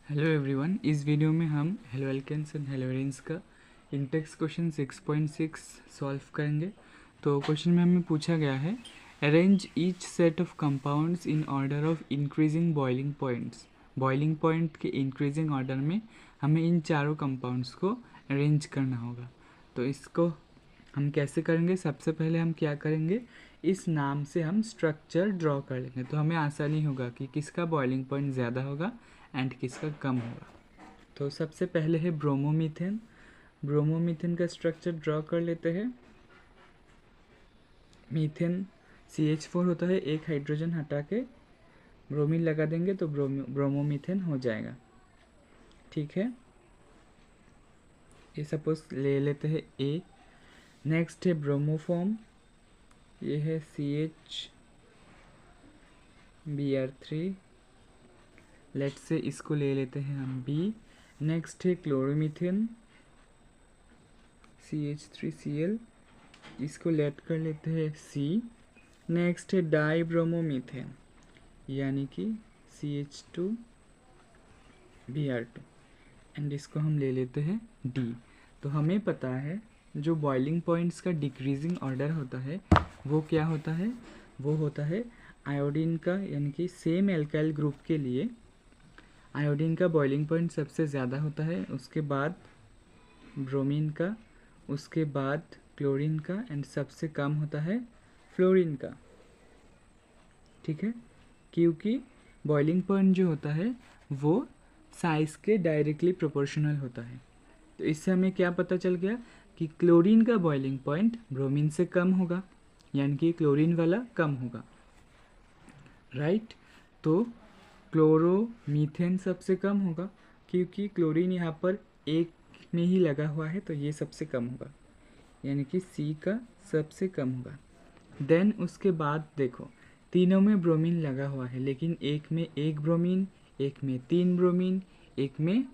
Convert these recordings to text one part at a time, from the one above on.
Hello everyone, इस video में हम haloalkanes and haloarenes का इंटेक्स क्वेश्चन 6.6 सॉल्व करेंगे। तो क्वेश्चन में हमें पूछा गया है arrange each set of compounds in order of increasing boiling points. Boiling point के इंक्रीजिंग ऑर्डर में हमें इन चारों कंपाउंड्स को अरेंज करना होगा। तो इसको हम कैसे करेंगे? सबसे पहले हम क्या करेंगे, इस नाम से हम स्ट्रक्चर ड्रॉ कर लेंगे तो हमें आसानी होगा कि किसका बॉइलिंग पॉइंट ज़्यादा होगा एंड किसका कम होगा। तो सबसे पहले है ब्रोमोमीथेन। ब्रोमोमीथेन का स्ट्रक्चर ड्रॉ कर लेते हैं। मीथेन CH4 होता है, एक हाइड्रोजन हटा के ब्रोमीन लगा देंगे तो ब्रोमोमीथेन हो जाएगा। ठीक है, ये सपोज ले लेते हैं A। नेक्स्ट है ब्रोमोफॉर्म, ये है CHBr3। लेट्स से इसको ले लेते हैं हम B। नेक्स्ट है क्लोरोमीथेन CH3Cl, इसको लेट कर लेते हैं C। नेक्स्ट है डाईब्रोमोमीथेन यानी कि CH2Br2 एंड इसको हम ले लेते हैं D। तो हमें पता है जो बॉइलिंग पॉइंट्स का डिक्रीजिंग ऑर्डर होता है वो क्या होता है, वो होता है आयोडीन का, यानी कि सेम एल्काइल ग्रुप के लिए आयोडीन का बॉइलिंग पॉइंट सबसे ज़्यादा होता है, उसके बाद ब्रोमीन का, उसके बाद क्लोरीन का एंड सबसे कम होता है फ्लोरीन का। ठीक है, क्योंकि बॉइलिंग पॉइंट जो होता है वो साइज के डायरेक्टली प्रोपोर्शनल होता है। तो इससे हमें क्या पता चल गया कि क्लोरीन का बॉइलिंग पॉइंट ब्रोमीन से कम होगा, यानी कि क्लोरीन वाला कम होगा। राइट, तो क्लोरोमीथेन सबसे कम होगा क्योंकि क्लोरीन यहाँ पर एक में ही लगा हुआ है, तो ये सबसे कम होगा, यानी कि C का सबसे कम होगा। देन उसके बाद देखो तीनों में ब्रोमीन लगा हुआ है, लेकिन एक में एक ब्रोमीन, एक में 3 ब्रोमीन, एक में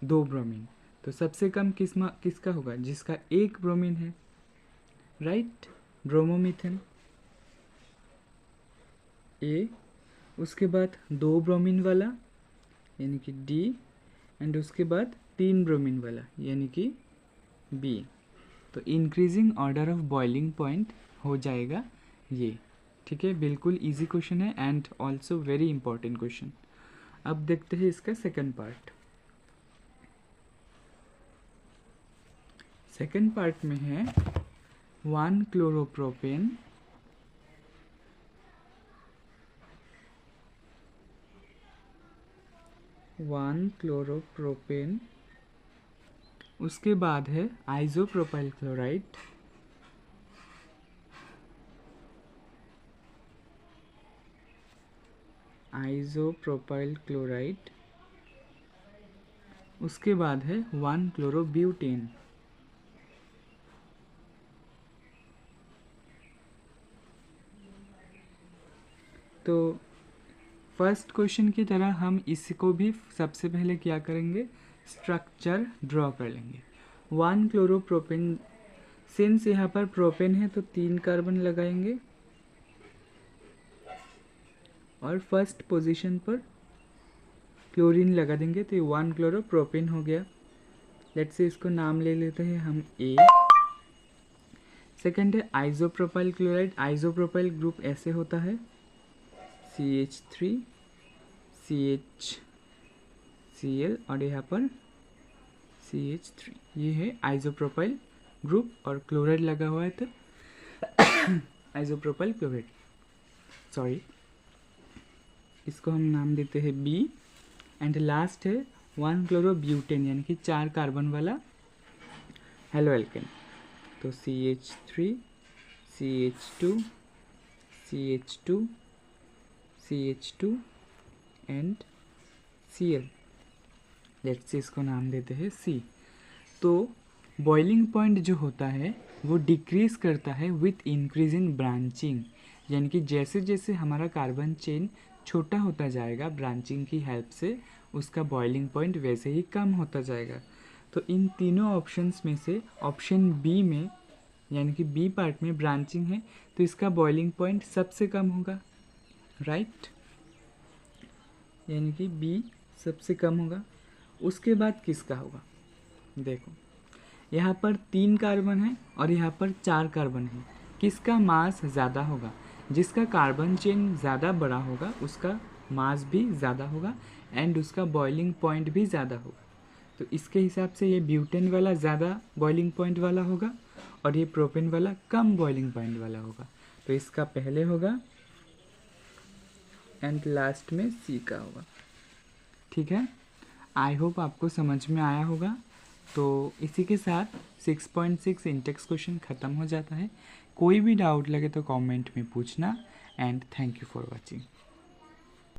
2 ब्रोमीन। तो सबसे कम किसका होगा? जिसका एक ब्रोमीन है। Right, bromomethane A। उसके बाद 2 ब्रोमीन वाला यानी कि D एंड उसके बाद 3 ब्रोमीन वाला यानी कि B। तो increasing order of boiling point हो जाएगा ये। ठीक है, बिल्कुल इजी क्वेश्चन है and also very important question. अब देखते हैं इसका सेकंड पार्ट। सेकंड पार्ट में है 1 क्लोरोप्रोपेन उसके बाद है आइसोप्रोपाइल क्लोराइड, उसके बाद है 1 क्लोरोब्यूटेन। तो फर्स्ट क्वेश्चन की तरह हम इसको भी सबसे पहले क्या करेंगे, स्ट्रक्चर ड्रॉ कर लेंगे। 1 क्लोरोप्रोपेन, सिंस यहाँ पर प्रोपेन है तो 3 कार्बन लगाएंगे और फर्स्ट पोजीशन पर क्लोरीन लगा देंगे तो ये 1 क्लोरोप्रोपेन हो गया। लेट्स से इसको नाम ले लेते हैं हम A। सेकेंड है आइसोप्रोपाइल क्लोराइड। आइसोप्रोपाइल ग्रुप ऐसे होता है CH3 CHCl और यहाँ पर CH3, ये है आइसोप्रोपाइल ग्रुप और क्लोराइड लगा हुआ है तो आइसोप्रोपाइल क्लोराइड, सॉरी, इसको हम नाम देते हैं B। एंड लास्ट है 1 क्लोरोब्यूटेन यानी कि 4 कार्बन वाला हेलो एल्केन। तो CH3 CH2 CH2 CH2 and Cl। Let's say इसको नाम देते हैं C। तो बॉइलिंग पॉइंट जो होता है वो डिक्रीज करता है विथ इंक्रीज इन ब्रांचिंग, यानी कि जैसे जैसे हमारा कार्बन चेन छोटा होता जाएगा ब्रांचिंग की हेल्प से, उसका बॉइलिंग पॉइंट वैसे ही कम होता जाएगा। तो इन तीनों ऑप्शंस में से ऑप्शन B में, यानी कि B पार्ट में ब्रांचिंग है तो इसका बॉइलिंग पॉइंट सबसे कम होगा। राइट, यानी कि B सबसे कम होगा। उसके बाद किसका होगा? देखो यहाँ पर 3 कार्बन है और यहाँ पर 4 कार्बन है। किसका मास ज़्यादा होगा? जिसका कार्बन चेन ज़्यादा बड़ा होगा उसका मास भी ज़्यादा होगा एंड उसका बॉइलिंग पॉइंट भी ज़्यादा होगा। तो इसके हिसाब से ये ब्यूटेन वाला ज़्यादा बॉइलिंग पॉइंट वाला होगा और ये प्रोपेन वाला कम बॉइलिंग पॉइंट वाला होगा। तो इसका पहले होगा एंड लास्ट में सी का होगा। ठीक है, आई होप आपको समझ में आया होगा। तो इसी के साथ 6.6 इंटेक्स क्वेश्चन ख़त्म हो जाता है। कोई भी डाउट लगे तो कमेंट में पूछना and thank you for watching.